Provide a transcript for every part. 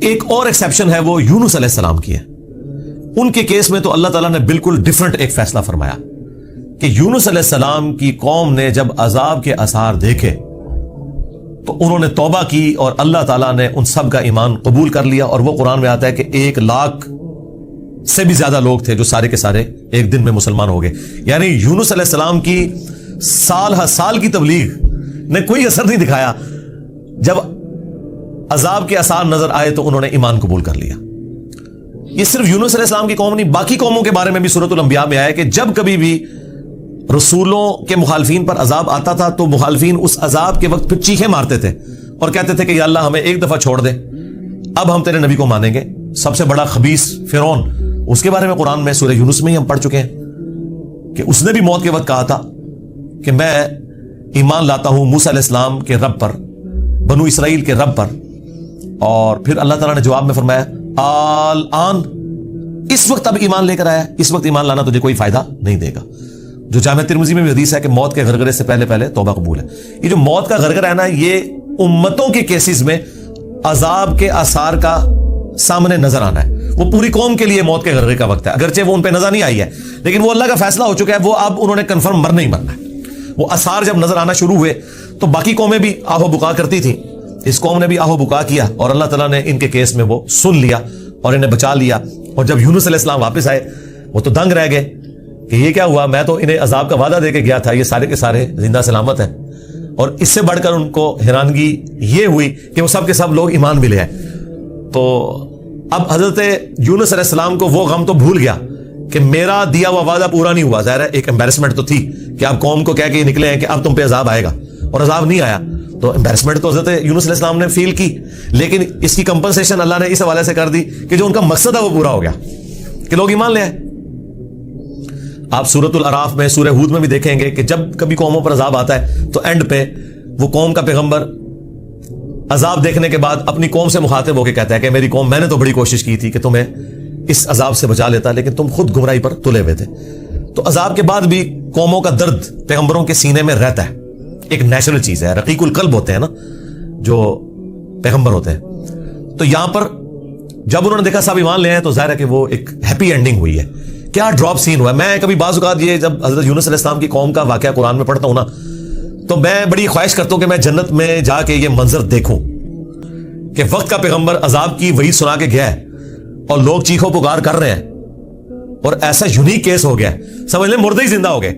ایک اور ایکسیپشن ہے وہ یونس علیہ السلام کی ہے. ان کے کیس میں تو اللہ تعالیٰ نے بالکل ڈیفرنٹ ایک فیصلہ فرمایا کہ یونس علیہ السلام کی قوم نے جب عذاب کے آثار دیکھے تو انہوں نے توبہ کی اور اللہ تعالیٰ نے ان سب کا ایمان قبول کر لیا. اور وہ قرآن میں آتا ہے کہ 1,00,000 سے بھی زیادہ لوگ تھے جو سارے کے سارے ایک دن میں مسلمان ہو گئے. یعنی یونس علیہ السلام کی سال ہر سال کی تبلیغ نے کوئی اثر نہیں دکھایا. جب عذاب کے آثار نظر آئے تو انہوں نے ایمان قبول کر لیا. یہ صرف یونس علیہ السلام کی قوم نہیں، باقی قوموں کے بارے میں بھی سورۃ الانبیاء میں آیا کہ جب کبھی بھی رسولوں کے مخالفین پر عذاب آتا تھا تو مخالفین اس عذاب کے وقت پھر چیخیں مارتے تھے اور کہتے تھے کہ یا اللہ ہمیں ایک دفعہ چھوڑ دے، اب ہم تیرے نبی کو مانیں گے. سب سے بڑا خبیث فرعون، اس کے بارے میں قرآن میں سورہ یونس میں ہی ہم پڑھ چکے ہیں کہ اس نے بھی موت کے وقت کہا تھا کہ میں ایمان لاتا ہوں موسیٰ علیہ السلام کے رب پر، بنو اسرائیل کے رب پر. اور پھر اللہ تعالیٰ نے جواب میں فرمایا آن، اس وقت اب ایمان لے کر آیا، اس وقت ایمان لانا تجھے کوئی فائدہ نہیں دے گا. جو جامع ترمذی میں بھی حدیث ہے کہ موت کے غرغرے سے پہلے پہلے توبہ قبول ہے. یہ جو موت کا غرغرہ ہے نا، یہ امتوں کے کیسز میں عذاب کے آثار کا سامنے نظر آنا ہے. وہ پوری قوم کے لیے موت کے غرغرے کا وقت ہے، اگرچہ وہ ان پہ نظر نہیں آئی ہے لیکن وہ اللہ کا فیصلہ ہو چکا ہے. وہ اب انہوں نے کنفرم مرنا ہی مرنا ہے. وہ آثار جب نظر آنا شروع ہوئے تو باقی قومیں بھی آہو بکا کرتی تھیں، اس قوم نے بھی آہو بکا کیا اور اللہ تعالیٰ نے ان کے کیس میں وہ سن لیا اور انہیں بچا لیا. اور جب یونس علیہ السلام واپس آئے وہ تو دنگ رہ گئے کہ یہ کیا ہوا، میں تو انہیں عذاب کا وعدہ دے کے گیا تھا، یہ سارے کے سارے زندہ سلامت ہیں. اور اس سے بڑھ کر ان کو حیرانگی یہ ہوئی کہ وہ سب کے سب لوگ ایمان بھی لے آئے. تو اب حضرت یونس علیہ السلام کو وہ غم تو بھول گیا کہ میرا دیا ہوا وعدہ پورا نہیں ہوا. ظاہر ہے ایک امبیرسمنٹ تو تھی کہ آپ قوم کو کہہ کے نکلے ہیں کہ اب تم پہ عذاب آئے گا اور عذاب نہیں آیا، تو امبیرسمنٹ تو حضرت یونس علیہ السلام نے فیل کی. لیکن اس کی کمپنسیشن اللہ نے اس حوالے سے کر دی کہ جو ان کا مقصد ہے وہ پورا ہو گیا کہ لوگ ایمان لے آئے. آپ سورۃ الاعراف میں، سورہ ہود میں بھی دیکھیں گے کہ جب کبھی قوموں پر عذاب آتا ہے تو اینڈ پہ وہ قوم کا پیغمبر عذاب دیکھنے کے بعد اپنی قوم سے مخاطب ہو کے کہتا ہے کہ میری قوم، میں نے تو بڑی کوشش کی تھی کہ تمہیں اس عذاب سے بچا لیتا لیکن تم خود گمراہی پر تلے ہوئے تھے. تو عذاب کے بعد بھی قوموں کا درد پیغمبروں کے سینے میں رہتا ہے، ایک نیچرل چیز ہے. رقیق القلب ہوتے ہیں نا جو پیغمبر ہوتے ہیں. تو یہاں پر جب انہوں نے دیکھا سب ایمان لے ہیں تو ظاہر ہے کہ وہ ایک ہیپی اینڈنگ ہوئی ہے. کیا ڈراپ سین ہوا ہے. میں کبھی بعض اوقات یہ جب حضرت یونس علیہ السلام کی قوم کا واقعہ قرآن میں پڑھتا ہوں نا تو میں بڑی خواہش کرتا ہوں کہ میں جنت میں جا کے یہ منظر دیکھوں کہ وقت کا پیغمبر عذاب کی وحی سنا کے گیا ہے اور لوگ چیخو پکار کر رہے ہیں اور ایسا یونیک کیس ہو گیا ہے، سمجھ لیں مردے ہی زندہ ہو گئے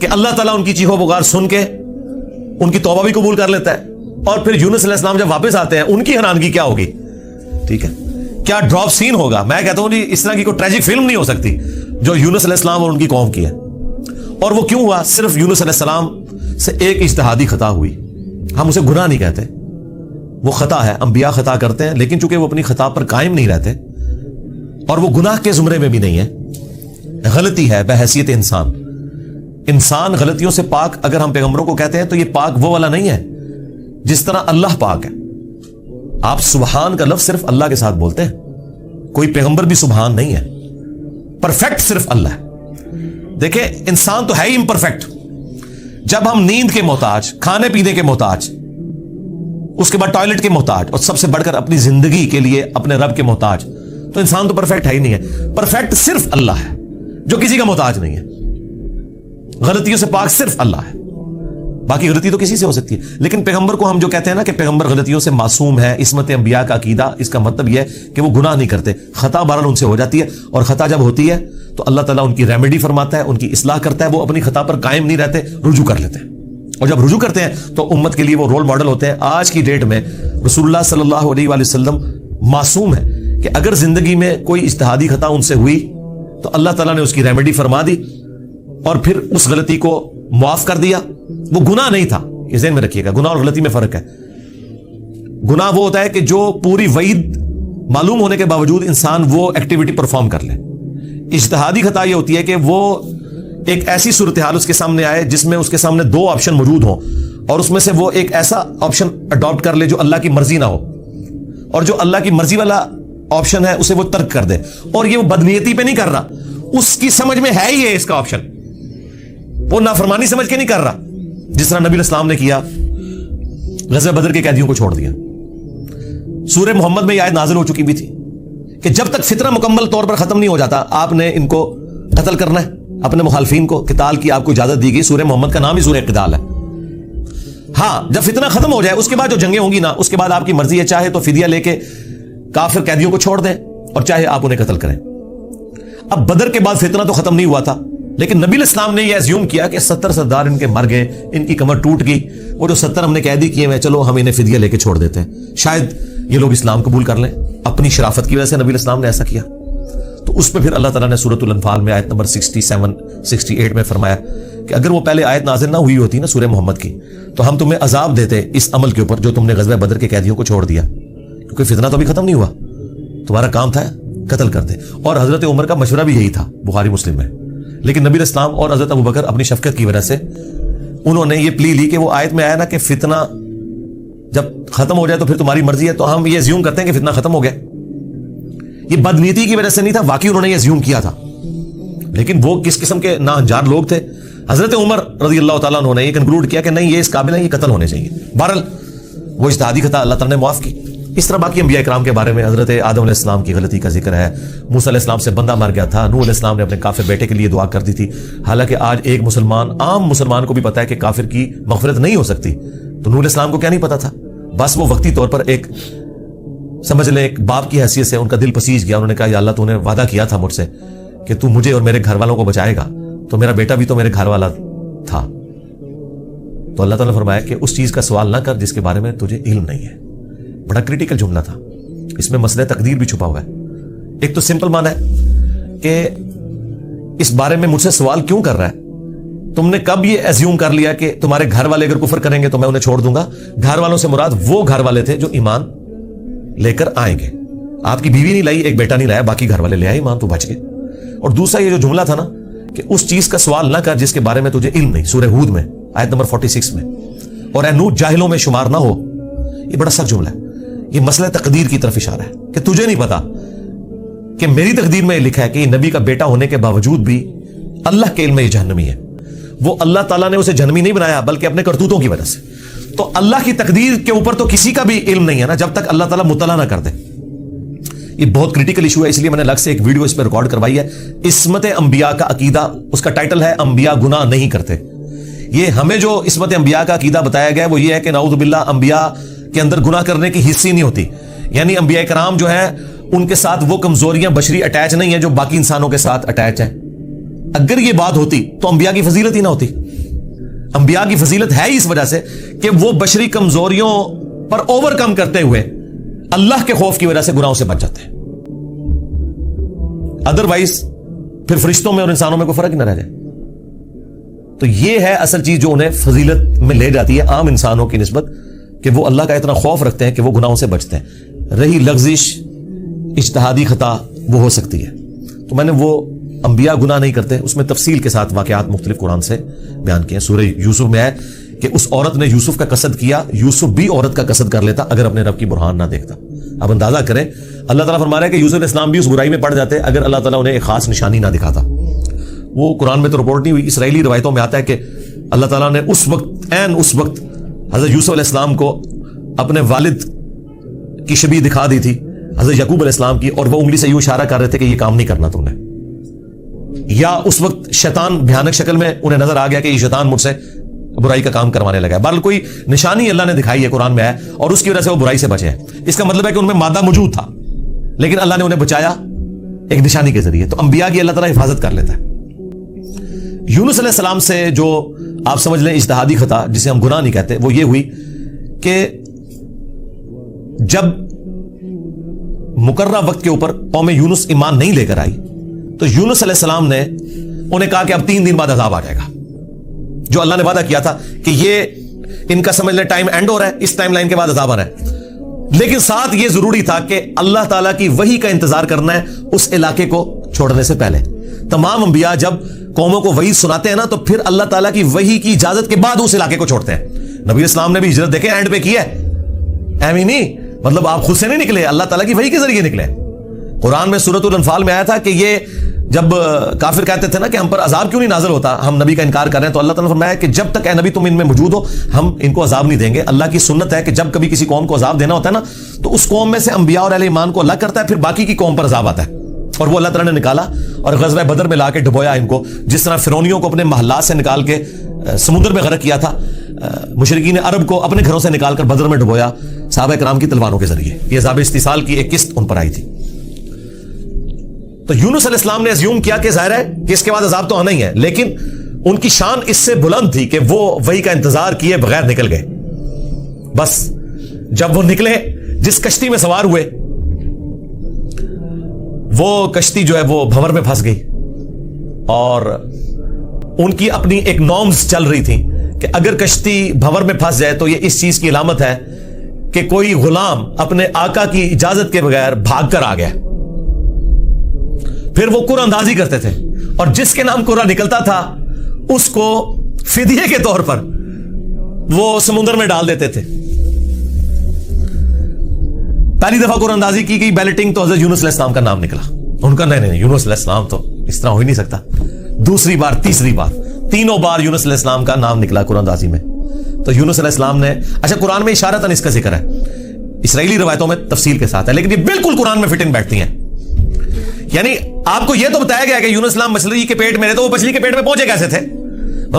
کہ اللہ تعالیٰ ان کی چیخو پکار سن کے ان کی توبہ بھی قبول کر لیتا ہے. اور پھر یونس علیہ السلام جب واپس آتے ہیں ان کی حیرانگی کیا ہوگی. ٹھیک ہے، کیا ڈراپ سین ہوگا. میں کہتا ہوں جی اس طرح کی کوئی ٹریجک فلم نہیں ہو سکتی جو یونس علیہ السلام اور ان کی قوم کی ہے. اور وہ کیوں ہوا؟ صرف یونس علیہ السلام سے ایک اجتہادی خطا ہوئی. ہم اسے گناہ نہیں کہتے، وہ خطا ہے. انبیاء خطا کرتے ہیں لیکن چونکہ وہ اپنی خطا پر قائم نہیں رہتے اور وہ گناہ کے زمرے میں بھی نہیں ہے، غلطی ہے بحیثیت انسان. انسان غلطیوں سے پاک اگر ہم پیغمبروں کو کہتے ہیں تو یہ پاک وہ والا نہیں ہے جس طرح اللہ پاک ہے. آپ سبحان کا لفظ صرف اللہ کے ساتھ بولتے ہیں، کوئی پیغمبر بھی سبحان نہیں ہے. پرفیکٹ صرف اللہ ہے. دیکھیں انسان تو ہے ہی امپرفیکٹ. جب ہم نیند کے محتاج، کھانے پینے کے محتاج، اس کے بعد ٹوائلٹ کے محتاج اور سب سے بڑھ کر اپنی زندگی کے لیے اپنے رب کے محتاج، تو انسان تو پرفیکٹ ہے ہی نہیں ہے. پرفیکٹ صرف اللہ ہے جو کسی کا محتاج نہیں ہے. غلطیوں سے پاک صرف اللہ ہے، باقی غلطی تو کسی سے ہو سکتی ہے. لیکن پیغمبر کو ہم جو کہتے ہیں نا کہ پیغمبر غلطیوں سے معصوم ہے، عصمت انبیاء کا عقیدہ، اس کا مطلب یہ ہے کہ وہ گناہ نہیں کرتے. خطا بہرحال ان سے ہو جاتی ہے اور خطا جب ہوتی ہے تو اللہ تعالیٰ ان کی ریمیڈی فرماتا ہے، ان کی اصلاح کرتا ہے. وہ اپنی خطا پر قائم نہیں رہتے، رجوع کر لیتے ہیں. اور جب رجوع کرتے ہیں تو امت کے لیے وہ رول ماڈل ہوتے ہیں. آج کی ڈیٹ میں رسول اللہ صلی اللہ علیہ وآلہ وسلم معصوم ہے کہ اگر زندگی میں کوئی اجتہادی خطا ان سے ہوئی تو اللہ تعالیٰ نے اس کی ریمیڈی فرما دی اور پھر اس غلطی کو معاف کر دیا. وہ گناہ نہیں تھا، یہ ذہن میں رکھیے گا. گناہ اور غلطی میں فرق ہے. گناہ وہ ہوتا ہے کہ جو پوری وعید معلوم ہونے کے باوجود انسان وہ ایکٹیویٹی پرفارم کر لے. اجتہادی خطا یہ ہوتی ہے کہ وہ ایک ایسی صورتحال اس کے سامنے آئے جس میں اس کے سامنے دو آپشن موجود ہوں اور اس میں سے وہ ایک ایسا آپشن اڈاپٹ کر لے جو اللہ کی مرضی نہ ہو، اور جو اللہ کی مرضی والا آپشن ہے اسے وہ ترک کر دے. اور یہ وہ بدنیتی پہ نہیں کر رہا، اس کی سمجھ میں ہے ہی ہے اس کا آپشن، وہ نافرمانی سمجھ کے نہیں کر رہا. جس طرح نبی علیہ السلام نے کیا، غزوہ بدر کے قیدیوں کو چھوڑ دیا. سورہ محمد میں یہ آیت نازل ہو چکی بھی تھی کہ جب تک فتنہ مکمل طور پر ختم نہیں ہو جاتا آپ نے ان کو قتل کرنا ہے، اپنے مخالفین کو قتال کی آپ کو اجازت دی گئی. سورہ محمد کا نام ہی سورہ قتال ہے. ہاں جب فتنہ ختم ہو جائے اس کے بعد جو جنگیں ہوں گی نا، اس کے بعد آپ کی مرضی ہے، چاہے تو فدیہ لے کے کافر قیدیوں کو چھوڑ دیں اور چاہے آپ انہیں قتل کریں. اب بدر کے بعد فتنہ تو ختم نہیں ہوا تھا، لیکن نبی علیہ السلام نے یہ ایزیوم کیا کہ 70 سردار ان کے مر گئے، ان کی کمر ٹوٹ گئی، وہ جو 70 ہم نے قیدی کیے ہوئے چلو ہم انہیں فدیہ لے کے چھوڑ دیتے ہیں، شاید یہ لوگ اسلام قبول کر لیں. اپنی شرافت کی وجہ سے نبی علیہ السلام نے ایسا کیا. تو اس پہ پھر اللہ تعالیٰ نے سورۃ الانفال میں آیت نمبر 67 68 میں فرمایا کہ اگر وہ پہلے آیت نازل نہ ہوئی ہوتی نا سورہ محمد کی، تو ہم تمہیں عذاب دیتے اس عمل کے اوپر جو تم نے غزوہ بدر کے قیدیوں کو چھوڑ دیا، کیونکہ فتنہ تو ابھی ختم نہیں ہوا، تمہارا کام تھا قتل کر دے. اور حضرت عمر کا مشورہ بھی یہی تھا بخاری مسلم میں. لیکن نبی علیہ السلام اور حضرت ابوبکر اپنی شفقت کی وجہ سے انہوں نے یہ پلی لی کہ وہ آیت میں آیا نا کہ فتنہ جب ختم ہو جائے تو پھر تمہاری مرضی ہے، تو ہم یہ زیوم کرتے ہیں کہ فتنہ ختم ہو گیا. یہ بدنیتی کی وجہ سے نہیں تھا، واقعی انہوں نے یہ زیوم کیا تھا. لیکن وہ کس قسم کے ناہنجار لوگ تھے. حضرت عمر رضی اللہ تعالیٰ عنہ نے یہ کنکلوڈ کیا کہ نہیں، یہ اس قابل ہے، یہ قتل ہونے چاہیے. بہرحال وہ اجتہادی خطا اللہ تعالیٰ نے معاف کی. اس طرح باقی انبیاء کرام کے بارے میں حضرت آدم علیہ السلام کی غلطی کا ذکر ہے. موسیٰ علیہ السلام سے بندہ مر گیا تھا، نوح علیہ السلام نے اپنے کافر بیٹے کے لیے دعا کر دی تھی. حالانکہ آج ایک عام مسلمان کو بھی پتا ہے کہ کافر کی مغفرت نہیں ہو سکتی. تو نوح علیہ السلام کو کیا نہیں پتا تھا؟ بس وہ وقتی طور پر ایک سمجھ لیں ایک باپ کی حیثیت سے ان کا دل پسیج گیا. انہوں نے کہا یا اللہ تو نے وعدہ کیا تھا مجھ سے کہ تو مجھے اور میرے گھر والوں کو بچائے گا، تو میرا بیٹا بھی تو میرے گھر والا تھا. تو اللہ تعالیٰ نے فرمایا کہ اس چیز کا سوال نہ کر جس کے بارے میں تجھے علم نہیں ہے. بڑا کریٹیکل جملہ تھا، اس میں مسئلہ تقدیر بھی چھپا ہوا ہے. ایک تو سمپل معنی ہے کہ اس بارے میں مجھ سے سوال کیوں کر رہا ہے؟ تم نے کب یہ ایزیوم کر لیا کہ تمہارے گھر والے اگر کفر کریں گے تو میں انہیں چھوڑ دوں گا؟ گھر والوں سے مراد وہ گھر والے تھے جو ایمان لے کر آئیں گے. آپ کی بیوی نہیں لائی، ایک بیٹا نہیں لایا، باقی گھر والے لے آئے ایمان، تو بچ گئے. اور دوسرا یہ جو جملہ تھا نا کہ اس چیز کا سوال نہ کر جس کے بارے میں تجھے علم نہیں، سورہ ہود میں آیت نمبر 46 میں، اور اے نوح جاہلوں میں شمار نہ ہو. یہ بڑا سخت جملہ ہے. یہ مسئلہ تقدیر کی طرف اشارہ ہے کہ تجھے نہیں پتا کہ میری تقدیر میں لکھا ہے کہ یہ نبی کا بیٹا ہونے کے باوجود بھی اللہ کے علم میں یہ جہنمی ہے. وہ اللہ تعالیٰ نے اسے جہنمی نہیں بنایا بلکہ اپنے کرتوتوں کی وجہ سے. تو اللہ کی تقدیر کے اوپر تو کسی کا بھی علم نہیں ہے نا جب تک اللہ تعالیٰ مطلع نہ کر دے. یہ بہت کریٹیکل ایشو ہے، اس لیے میں نے الگ سے ایک ویڈیو اس پہ ریکارڈ کروائی ہے. عصمت انبیاء کا عقیدہ، اس کا ٹائٹل ہے انبیاء گناہ نہیں کرتے. یہ ہمیں جو عصمت انبیاء کا عقیدہ بتایا گیا ہے وہ یہ ہے کہ نعوذ باللہ انبیاء کے اندر گناہ کرنے کی حص ہی نہیں ہوتی. یعنی انبیاء کرام جو ہیں ان کے ساتھ وہ کمزوریاں بشری اٹیچ نہیں ہیں جو باقی انسانوں کے ساتھ اٹیچ ہیں. اگر یہ بات ہوتی تو انبیاء کی فضیلت ہی نہ ہوتی. انبیاء کی فضیلت ہے ہی اس وجہ سے کہ وہ بشری کمزوریوں پر اوور کم کرتے ہوئے اللہ کے خوف کی وجہ سے گناہوں سے بچ جاتے ہیں. ادروائز پھر فرشتوں میں اور انسانوں میں کوئی فرق نہ رہ جائے. تو یہ ہے اصل چیز جو انہیں فضیلت میں لے جاتی ہے عام انسانوں کی نسبت، کہ وہ اللہ کا اتنا خوف رکھتے ہیں کہ وہ گناہوں سے بچتے ہیں. رہی لغزش اجتہادی خطا وہ ہو سکتی ہے. تو میں نے وہ انبیاء گناہ نہیں کرتے اس میں تفصیل کے ساتھ واقعات مختلف قرآن سے بیان کیے ہیں. سورہ یوسف میں ہے کہ اس عورت نے یوسف کا قصد کیا، یوسف بھی عورت کا قصد کر لیتا اگر اپنے رب کی برہان نہ دیکھتا. اب اندازہ کریں اللہ تعالیٰ فرما رہا ہے کہ یوسف علیہ السلام بھی اس برائی میں پڑ جاتے اگر اللہ تعالیٰ انہیں ایک خاص نشانی نہ دکھاتا. وہ قرآن میں تو رپورٹ نہیں ہوئی، اسرائیلی روایتوں میں آتا ہے کہ اللہ تعالیٰ نے اس وقت حضرت یوسف علیہ السلام کو اپنے والد کی شبیہ دکھا دی تھی حضرت یعقوب علیہ السلام کی، اور وہ انگلی سے یوں اشارہ کر رہے تھے کہ یہ کام نہیں کرنا تم نے. یا اس وقت شیطان بھیانک شکل میں انہیں نظر آ گیا کہ یہ شیطان مجھ سے برائی کا کام کروانے لگا ہے. بہرحال کوئی نشانی اللہ نے دکھائی ہے قرآن میں ہے اور اس کی وجہ سے وہ برائی سے بچے ہیں. اس کا مطلب ہے کہ ان میں مادہ موجود تھا لیکن اللہ نے انہیں بچایا ایک نشانی کے ذریعے. تو انبیاء کی اللہ تعالیٰ حفاظت کر لیتا ہے. یونس علیہ السلام سے جو آپ سمجھ لیں اجتہادی خطا جسے ہم گناہ نہیں کہتے وہ یہ ہوئی کہ جب مقررہ وقت کے اوپر قوم یونس ایمان نہیں لے کر آئی تو یونس علیہ السلام نے انہیں کہا کہ اب 3 دن بعد عذاب آ جائے گا. جو اللہ نے وعدہ کیا تھا کہ یہ ان کا سمجھ لیں ٹائم اینڈ ہو رہا ہے، اس ٹائم لائن کے بعد عذاب آ رہا ہے. لیکن ساتھ یہ ضروری تھا کہ اللہ تعالیٰ کی وحی کا انتظار کرنا ہے اس علاقے کو چھوڑنے سے پہلے. تمام انبیاء جب قوموں کو وحی سناتے ہیں نا تو پھر اللہ تعالیٰ کی وحی کی اجازت کے بعد اس علاقے کو چھوڑتے ہیں. نبی اسلام نے بھی ہجرت دیکھیں اینڈ پہ کی ہے، ایویں نہیں، مطلب آپ خود سے نہیں نکلے، اللہ تعالیٰ کی وحی کے ذریعے نکلے. قرآن میں سورۃ الانفال میں آیا تھا کہ یہ جب کافر کہتے تھے نا کہ ہم پر عذاب کیوں نہیں نازل ہوتا, ہم نبی کا انکار کر رہے ہیں, تو اللہ تعالیٰ نے فرمایا کہ جب تک اے نبی تم ان میں موجود ہو ہم ان کو عذاب نہیں دیں گے. اللہ کی سنت ہے کہ جب کبھی کسی قوم کو عذاب دینا ہوتا ہے نا تو اس قوم میں سے انبیاء اور اہل ایمان کو الگ کرتا ہے, پھر باقی کی قوم پر عذاب آتا ہے. اور وہ اللہ تعالیٰ نے نکالا اور غزوہ بدر میں لا کے ڈبویا ان کو, جس طرح فرعونیوں کو اپنے محلات سے نکال کے سمندر میں غرق کیا تھا, مشرکین عرب کو اپنے گھروں سے نکال کر بدر میں ڈبویا صحابہ کرام کی تلواروں کے ذریعے. یہ عذاب استیصال کی ایک قسط ان پر آئی تھی. تو یونس علیہ السلام نے اسیوم کیا کہ ظاہر ہے کہ اس کے بعد عذاب تو آنا ہی ہے, لیکن ان کی شان اس سے بلند تھی کہ وہ وحی کا انتظار کیے بغیر نکل گئے. بس جب وہ نکلے, جس کشتی میں سوار ہوئے وہ کشتی جو ہے وہ بھنور میں پھنس گئی, اور ان کی اپنی ایک نارمز چل رہی تھی کہ اگر کشتی بھنور میں پھنس جائے تو یہ اس چیز کی علامت ہے کہ کوئی غلام اپنے آقا کی اجازت کے بغیر بھاگ کر آ گیا. پھر وہ قرآن اندازی کرتے تھے, اور جس کے نام قرآن نکلتا تھا اس کو فدیے کے طور پر وہ سمندر میں ڈال دیتے تھے. پہلی دفعہ قرآن اندازی کی گئی, بیلٹنگ, تو حضرت یونس علیہ السلام کا نام نکلا. ان کا نہیں یونس علیہ السلام تو اس طرح ہو ہی نہیں سکتا. دوسری بار, تیسری بار, تینوں بار یونس علیہ السلام کا نام نکلا قرآن اندازی میں. تو یونس علیہ السلام نے, اچھا قرآن میں اشارتاً اس کا ذکر ہے, اسرائیلی روایتوں میں تفصیل کے ساتھ ہے, لیکن یہ بالکل قرآن میں فٹنگ بیٹھتی ہیں. یعنی آپ کو یہ تو بتایا گیا کہ یونس السلام مچھلی کے پیٹ میں رہے, تو وہ مچھلی کے پیٹ میں پہنچے کیسے تھے؟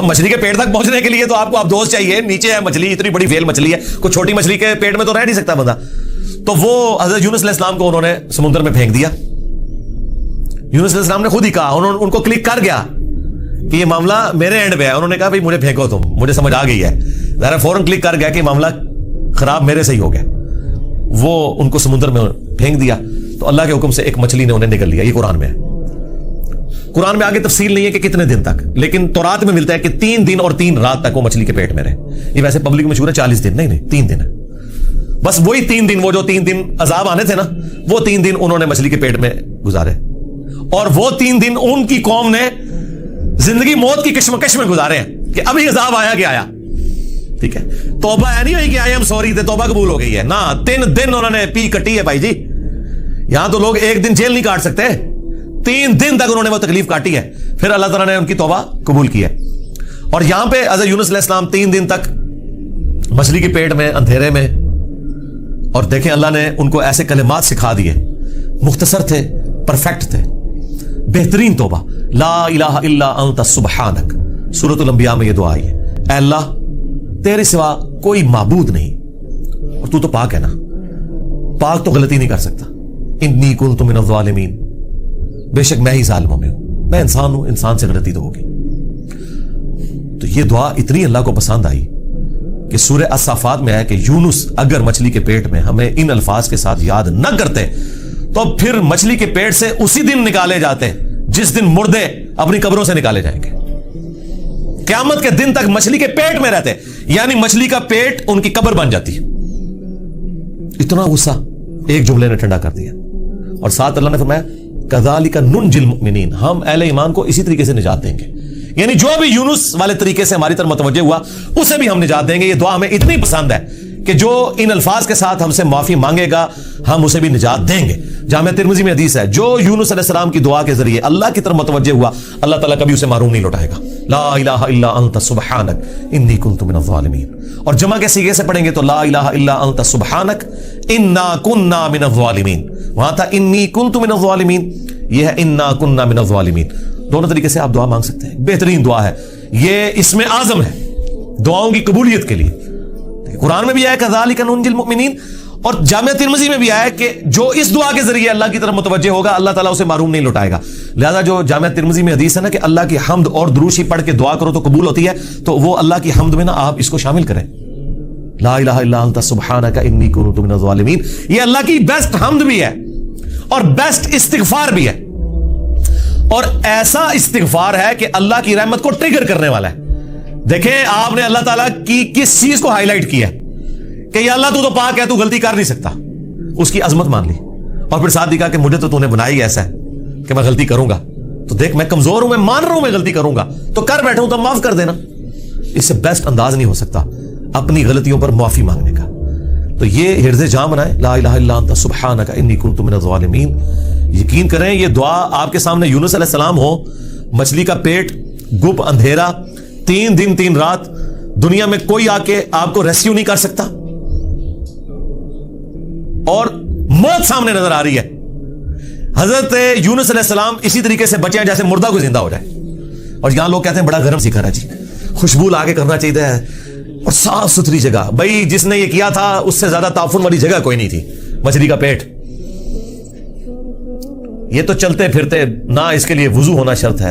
مچھلی کے پیٹ تک پہنچنے کے لیے تو آپ کو ابدوس چاہیے, نیچے ہے مچھلی, اتنی بڑی ویل مچھلی ہے, کوئی چھوٹی مچھلی کے پیٹ میں تو رہ نہیں سکتا بندہ. تو وہ حضرت یونس علیہ السلام کو انہوں نے سمندر میں پھینک دیا. یونس علیہ السلام نے خود ہی کہا, ان کو کلک کر گیا کہ یہ معاملہ میرے اینڈ پہ ہے. انہوں نے کہا بھائی مجھے پھینکو تم, مجھے سمجھ آ گئی ہے. ذرا فوراً کلک کر گیا کہ معاملہ خراب میرے سے ہی ہو گیا. وہ ان کو سمندر میں پھینک دیا, تو اللہ کے حکم سے ایک مچھلی نے انہیں نگل لیا. یہ قرآن میں ہے. قرآن میں آگے تفصیل نہیں ہے کہ کتنے دن تک, لیکن تورات میں ملتا ہے کہ 3 دن اور 3 رات تک وہ مچھلی کے پیٹ میں رہے. یہ ویسے پبلک مشہور ہے 40 دن, نہیں 3 دن ہے بس. وہی 3 دن, وہ جو 3 دن عذاب آنے تھے نا, وہ 3 دن انہوں نے مچھلی کے پیٹ میں گزارے, اور وہ 3 دن ان کی قوم نے زندگی موت کی کشمکش میں گزارے ہیں کہ ابھی عذاب آیا کہ آیا. ٹھیک ہے, توبہ نہیں ہوئی کہ آئی ایم سوری تے توبہ قبول ہو گئی ہے نا. 3 دن انہوں نے پی کٹی ہے بھائی جی. یہاں تو لوگ 1 دن جیل نہیں کاٹ سکتے, 3 دن تک انہوں نے وہ تکلیف کاٹی ہے, پھر اللہ تعالیٰ نے ان کی توبہ قبول کی ہے. اور یہاں پہ حضرت یونس علیہ السلام 3 دن تک مچھلی کے پیٹ میں, اندھیرے میں, اور دیکھیں اللہ نے ان کو ایسے کلمات سکھا دیے, مختصر تھے, پرفیکٹ تھے, بہترین توبہ. لا الہ الا انت سبحانک, سورۃ الانبیاء میں یہ دعا آئی ہے, اے اللہ تیرے سوا کوئی معبود نہیں, اور تو پاک ہے نا, پاک تو غلطی نہیں کر سکتا. انی کنت من الظالمین, بے شک میں ہی ظالموں میں ہوں, میں انسان ہوں, انسان سے غلطی تو ہوگی. تو یہ دعا اتنی اللہ کو پسند آئی کہ سورہ الصافات میں ہے کہ یونس اگر مچھلی کے پیٹ میں ہمیں ان الفاظ کے ساتھ یاد نہ کرتے تو پھر مچھلی کے پیٹ سے اسی دن نکالے جاتے جس دن مردے اپنی قبروں سے نکالے جائیں گے. قیامت کے دن تک مچھلی کے پیٹ میں رہتے, یعنی مچھلی کا پیٹ ان کی قبر بن جاتی. اتنا غصہ ایک جملے نے ٹھنڈا کر دیا. اور ساتھ اللہ نے فرمایا کذالک ننجی المؤمنین, ہم اہل ایمان کو اسی طریقے سے نجات دیں گے. یعنی جو بھی یونس والے طریقے سے ہماری طرف متوجہ ہوا اسے بھی ہم نجات دیں گے. یہ دعا ہمیں اتنی پسند ہے کہ جو ان الفاظ کے ساتھ ہم سے معافی مانگے گا ہم اسے بھی نجات دیں گے. جامعہ ترمذی میں حدیث ہے, جو یونس علیہ السلام کی دعا کے ذریعے اللہ کی طرف متوجہ ہوا اللہ تعالیٰ کبھی اسے محروم نہیں لوٹائے گا. لا الہ الا انت سبحانک انی کنت من الظالمین. اور جمع کے صیغے سے پڑھیں گے تو لا الہ الا انت سبحانک انا کننا من الظالمین. وہاں تھا انی کنت من الظالمین, یہ ہے انا کننا من الظالمین. دونوں طریقے سے آپ دعا مانگ سکتے ہیں, بہترین دعا ہے. یہ اسم اعظم ہے دعاؤں کی قبولیت کے لیے. قرآن میں بھی آیا کذالک ننجی المؤمنین, اور جامعہ ترمذی میں بھی آیا کہ جو اس دعا کے ذریعے اللہ کی طرف متوجہ ہوگا اللہ تعالیٰ اسے محروم نہیں لوٹائے گا. لہذا جو جامعہ ترمذی میں حدیث ہے نا کہ اللہ کی حمد اور دروشی پڑھ کے دعا کرو تو قبول ہوتی ہے, تو وہ اللہ کی حمد میں نا آپ اس کو شامل کریں. لا الہ الا انت سبحانک انی کنت من الظالمین, یہ اللہ کی بیسٹ حمد بھی ہے اور بیسٹ استغفار بھی ہے, اور ایسا استغفار ہے کہ اللہ کی رحمت کو ٹریگر کرنے والا ہے. دیکھیں آپ نے اللہ تعالیٰ کی کس چیز کو ہائی لائٹ کیا کہ یا اللہ تو پاک ہے, تو غلطی کر نہیں سکتا, اس کی عظمت مان لی, اور پھر ساتھ دکھا کہ مجھے تو نے بنائی ایسا ہے کہ میں غلطی کروں گا, تو دیکھ میں کمزور ہوں, میں مان رہا ہوں میں غلطی کروں گا, تو کر بیٹھوں تو معاف کر دینا. اس سے بیسٹ انداز نہیں ہو سکتا اپنی غلطیوں پر معافی مانگنے کا. تو یہ حرز جاں بنائیں، لا الہ الا انت سبحانک انی کنت من الظالمین. یقین کریں یہ دعا آپ کے سامنے یونس علیہ السلام ہو، مچھلی کا پیٹ، گپ اندھیرا، 3 دن 3 رات، دنیا میں کوئی آ کے آپ کو ریسکیو نہیں کر سکتا، اور موت سامنے نظر آ رہی ہے. حضرت یونس علیہ السلام اسی طریقے سے بچے ہیں جیسے مردہ کو زندہ ہو جائے. اور یہاں لوگ کہتے ہیں بڑا گرم سیکھا ہے جی، خوشبو لا کے کرنا چاہیے اور صاف ستھری جگہ. بھائی جس نے یہ کیا تھا اس سے زیادہ تعفن والی جگہ کوئی نہیں تھی، مچھلی کا پیٹ. یہ تو چلتے پھرتے، نہ اس کے لیے وضو ہونا شرط ہے.